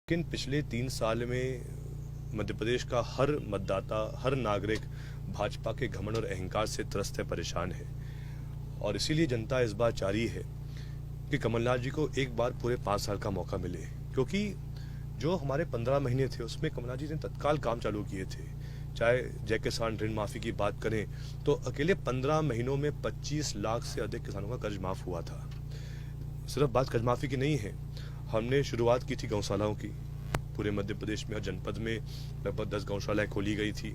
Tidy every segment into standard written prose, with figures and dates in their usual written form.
लेकिन पिछले 3 साल में मध्य प्रदेश का हर मतदाता, हर नागरिक भाजपा के घमंड और अहंकार से त्रस्त है, परेशान है। और इसीलिए जनता इस बार चाह रही है कि कमलनाथ जी को एक बार पूरे 5 साल का मौका मिले, क्योंकि जो हमारे 15 महीने थे उसमें कमलनाथ जी ने तत्काल काम चालू किए थे। चाहे जय किसान ऋण माफी की बात करें तो अकेले 15 महीनों में 25 लाख से अधिक किसानों का कर्ज माफ हुआ था। सिर्फ बात कर्ज माफी की नहीं है, हमने शुरुआत की थी गौशालाओं की। पूरे मध्य प्रदेश में हर जनपद में लगभग 10 गौशालाएं खोली गई थी।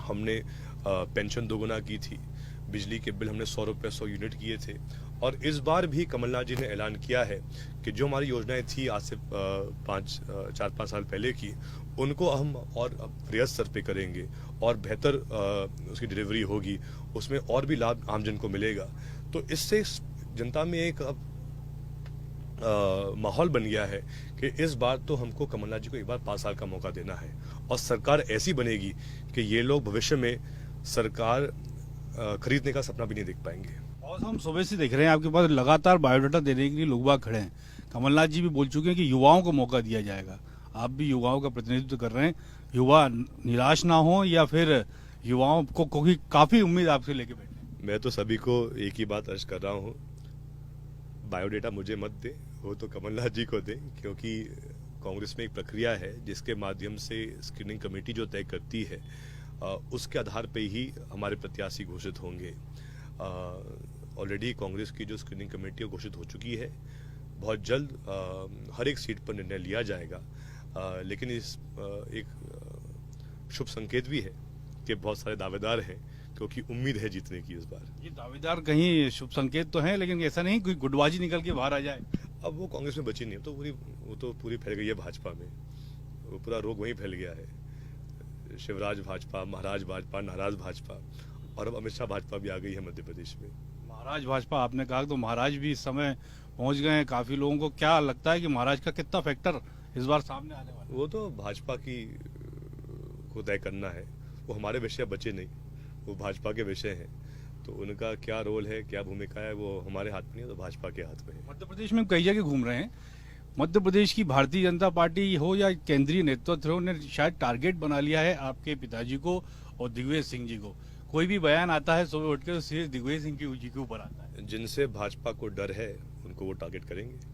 हमने पेंशन दोगुना की थी। बिजली के बिल हमने 100 रुपये 100 यूनिट किए थे। और इस बार भी कमलनाथ जी ने ऐलान किया है कि जो हमारी योजनाएं थी आज से 4-5 साल पहले की, उनको हम और वृहद स्तर पे करेंगे और बेहतर उसकी डिलीवरी होगी, उसमें और भी लाभ आमजन को मिलेगा। तो इससे जनता में एक माहौल बन गया है कि इस बार तो हमको कमलनाथ जी को एक बार 5 साल का मौका देना है और सरकार ऐसी बनेगी कि ये लोग भविष्य में सरकार खरीदने का सपना भी नहीं देख पाएंगे। और हम सुबह से देख रहे हैं आपके पास लगातार बायोडाटा देने के लिए लोग बाग खड़े हैं। कमलनाथ जी भी बोल चुके हैं कि युवाओं को मौका दिया जाएगा। आप भी युवाओं का प्रतिनिधित्व कर रहे हैं, युवा निराश ना हो या फिर युवाओं को क्योंकि काफी उम्मीद आपसे लेके बैठे। मैं तो सभी को एक ही बात अर्ज कर रहा हूँ, बायोडेटा मुझे मत दे, वो तो कमलनाथ जी को दे, क्योंकि कांग्रेस में एक प्रक्रिया है जिसके माध्यम से स्क्रीनिंग कमेटी जो तय करती है उसके आधार पे ही हमारे प्रत्याशी घोषित होंगे। ऑलरेडी कांग्रेस की जो स्क्रीनिंग कमेटी घोषित हो चुकी है। बहुत जल्द हर एक सीट पर निर्णय लिया जाएगा। लेकिन इस एक शुभ संकेत भी है कि बहुत सारे दावेदार हैं, क्योंकि उम्मीद है जीतने की इस बार। ये दावेदार कहीं शुभ संकेत तो है, लेकिन ऐसा नहीं कोई गुटबाजी निकल के बाहर आ जाए। अब वो कांग्रेस में बची नहीं, वो तो पूरी फैल गई है भाजपा में। वो पूरा रोग वहीं फैल गया है। शिवराज भाजपा, महाराज भाजपा, नाराज भाजपा, और अब अमित शाह भाजपा भी आ गई है मध्य प्रदेश में। महाराज भाजपा आपने कहा तो महाराज भी इस समय पहुंच गए हैं। काफी लोगों को क्या लगता है कि महाराज का कितना फैक्टर इस बार सामने आने वाला है? वो तो भाजपा की को तय करना है। वो हमारे विषय बचे नहीं, वो भाजपा के विषय हैं। तो उनका क्या रोल है, क्या भूमिका है, वो हमारे हाथ में नहीं है, तो भाजपा के हाथ में है। मध्य प्रदेश में कई जगह घूम रहे हैं। मध्य प्रदेश की भारतीय जनता पार्टी हो या केंद्रीय नेतृत्व हो ने शायद टारगेट बना लिया है आपके पिताजी को और दिग्विजय सिंह जी को। कोई भी बयान आता है सुबह उठ के तो सीधे दिग्विजय सिंह जी के ऊपर आता है। जिनसे भाजपा को डर है उनको वो टारगेट करेंगे।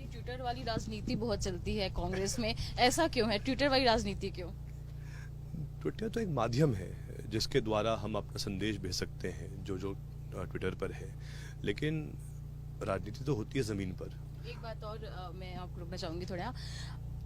ट्विटर वाली राजनीति बहुत चलती है कांग्रेस में, ऐसा क्यों है? ट्विटर वाली राजनीति क्यों? ट्विटर तो एक माध्यम है जिसके द्वारा हम अपना संदेश भेज सकते हैं, जो ट्विटर पर है। लेकिन राजनीति तो होती है जमीन पर। एक बात और मैं आपको रोकना चाहूंगी थोड़ा।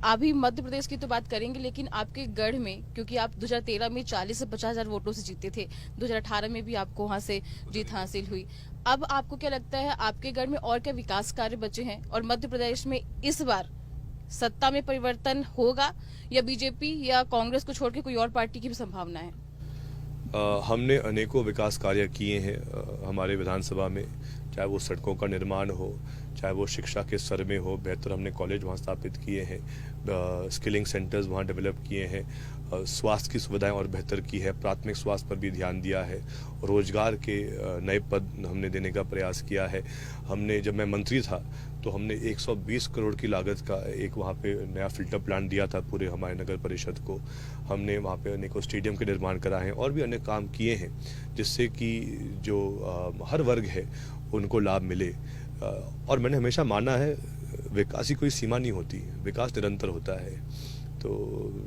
अभी मध्य प्रदेश की तो बात करेंगे, लेकिन आपके गढ़ में, क्योंकि आप 2013 में 40 से 50 हजार वोटों से जीते थे, 2018 में भी आपको वहां से जीत हासिल हुई। अब आपको क्या लगता है आपके गढ़ में और क्या विकास कार्य बचे हैं, और मध्य प्रदेश में इस बार सत्ता में परिवर्तन होगा या बीजेपी या कांग्रेस को छोड़ के कोई और पार्टी की भी संभावना है? हमने अनेकों विकास कार्य किए हैं हमारे विधानसभा में, चाहे वो सड़कों का निर्माण हो, चाहे वो शिक्षा के स्तर में हो। बेहतर हमने कॉलेज वहाँ स्थापित किए हैं, स्किलिंग सेंटर्स वहाँ डेवलप किए हैं, स्वास्थ्य की सुविधाएं और बेहतर की है, प्राथमिक स्वास्थ्य पर भी ध्यान दिया है, रोजगार के नए पद हमने देने का प्रयास किया है। हमने, जब मैं मंत्री था तो हमने 120 करोड़ की लागत का एक वहाँ पे नया फिल्टर प्लांट दिया था पूरे हमारे नगर परिषद को। हमने वहाँ पे अनेकों स्टेडियम के निर्माण कराए हैं और भी अनेक काम किए हैं, जिससे कि जो हर वर्ग है उनको लाभ मिले। और मैंने हमेशा माना है विकास की कोई सीमा नहीं होती, विकास निरंतर होता है। तो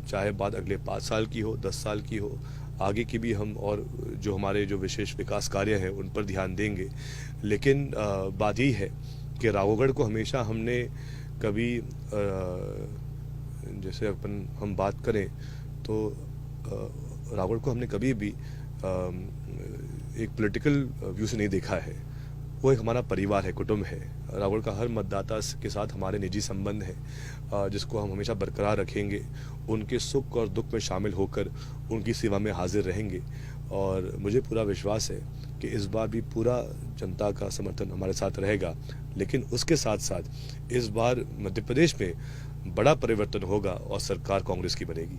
चाहे बात अगले 5 साल की हो, 10 साल की हो, आगे की भी हम और जो हमारे जो विशेष विकास कार्य हैं उन पर ध्यान देंगे। लेकिन बात यही है कि राघवगढ़ को हमेशा हमने कभी जैसे हम बात करें तो राघवगढ़ को हमने कभी भी एक पॉलिटिकल व्यू से नहीं देखा है। वो एक हमारा परिवार है, कुटुंब है। राघवगढ़ का हर मतदाता के साथ हमारे निजी संबंध है, जिसको हम हमेशा बरकरार रखेंगे। उनके सुख और दुख में शामिल होकर उनकी सेवा में हाजिर रहेंगे। और मुझे पूरा विश्वास है कि इस बार भी पूरा जनता का समर्थन हमारे साथ रहेगा। लेकिन उसके साथ साथ इस बार मध्य प्रदेश में बड़ा परिवर्तन होगा और सरकार कांग्रेस की बनेगी।